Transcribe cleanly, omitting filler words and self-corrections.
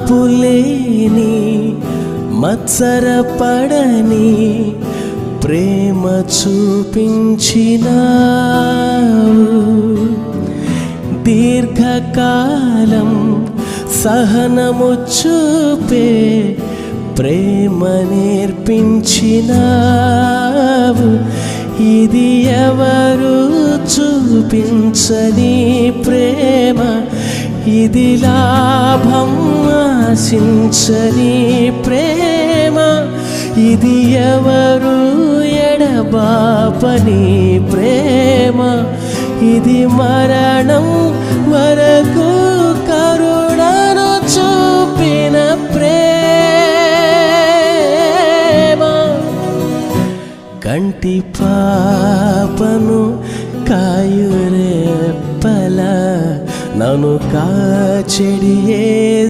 మార్పులేని మత్సరపడని ప్రేమ చూపించినావు. దీర్ఘకాలం సహనము చూపే ప్రేమ నేర్పించినావు. ఇది ఎవరు చూపించని ప్రేమ, ఇది లాభం ఆశించని ప్రేమ, ఇది ఎవరు ఎడబాపని ప్రేమ, ఇది మరణం వరకు కరుణను చూపిన ప్రేమ. కంటి పాపను కాయురెప్పల నన్ను కాచెడియే